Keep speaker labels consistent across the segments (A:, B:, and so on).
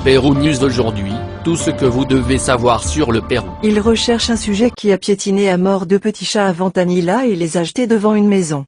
A: Pérou News aujourd'hui, tout ce que vous devez savoir sur le Pérou.
B: Il recherche un sujet qui a piétiné à mort deux petits chats à Ventanilla et les a jetés devant une maison.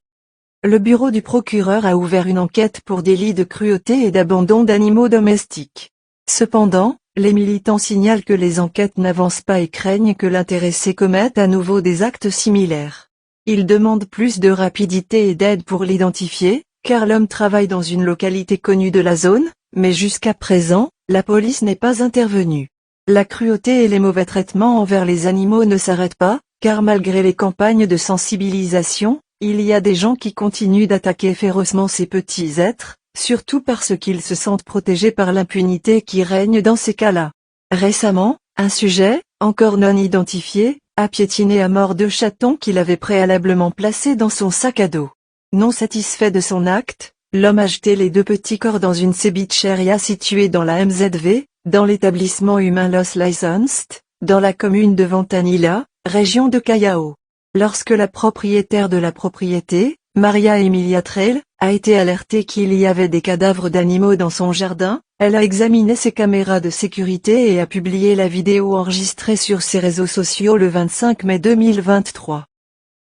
B: Le bureau du procureur a ouvert une enquête pour délit de cruauté et d'abandon d'animaux domestiques. Cependant, les militants signalent que les enquêtes n'avancent pas et craignent que l'intéressé commette à nouveau des actes similaires. Ils demandent plus de rapidité et d'aide pour l'identifier, car l'homme travaille dans une localité connue de la zone, mais jusqu'à présent, la police n'est pas intervenue. La cruauté et les mauvais traitements envers les animaux ne s'arrêtent pas, car malgré les campagnes de sensibilisation, il y a des gens qui continuent d'attaquer férocement ces petits êtres, surtout parce qu'ils se sentent protégés par l'impunité qui règne dans ces cas-là. Récemment, un sujet, encore non identifié, a piétiné à mort deux chatons qu'il avait préalablement placés dans son sac à dos. Non satisfait de son acte, l'homme a jeté les deux petits corps dans une cevicheria située dans la MZV, dans l'établissement humain Los Licensed, dans la commune de Ventanilla, région de Callao. Lorsque la propriétaire de la propriété, Maria Emilia Trail, a été alertée qu'il y avait des cadavres d'animaux dans son jardin, elle a examiné ses caméras de sécurité et a publié la vidéo enregistrée sur ses réseaux sociaux le 25 mai 2023.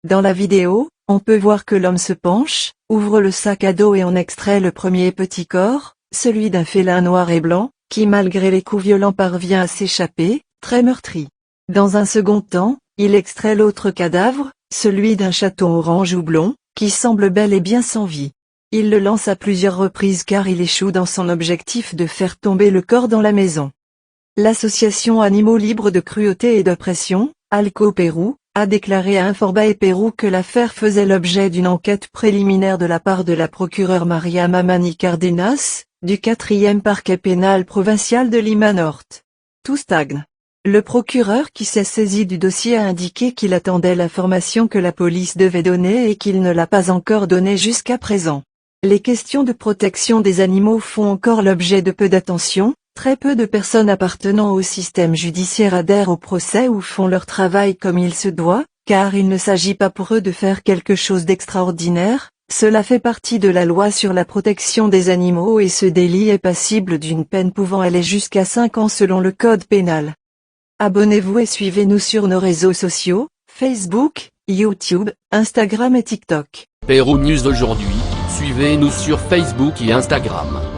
B: Dans la vidéo, on peut voir que l'homme se penche, ouvre le sac à dos et en extrait le premier petit corps, celui d'un félin noir et blanc, qui malgré les coups violents parvient à s'échapper, très meurtri. Dans un second temps, il extrait l'autre cadavre, celui d'un chaton orange ou blond, qui semble bel et bien sans vie. Il le lance à plusieurs reprises car il échoue dans son objectif de faire tomber le corps dans la maison. L'association Animaux Libres de Cruauté et d'Oppression, ALCO Pérou, a déclaré à Inforbae Pérou que l'affaire faisait l'objet d'une enquête préliminaire de la part de la procureure Maria Mamani Cardenas, du 4e parquet pénal provincial de Lima Norte. Tout stagne. Le procureur qui s'est saisi du dossier a indiqué qu'il attendait l'information que la police devait donner et qu'il ne l'a pas encore donnée jusqu'à présent. Les questions de protection des animaux font encore l'objet de peu d'attention, très peu de personnes appartenant au système judiciaire adhèrent au procès ou font leur travail comme il se doit, car il ne s'agit pas pour eux de faire quelque chose d'extraordinaire, cela fait partie de la loi sur la protection des animaux et ce délit est passible d'une peine pouvant aller jusqu'à 5 ans selon le code pénal. Abonnez-vous et suivez-nous sur nos réseaux sociaux, Facebook, YouTube, Instagram et TikTok.
A: Pérou News aujourd'hui, suivez-nous sur Facebook et Instagram.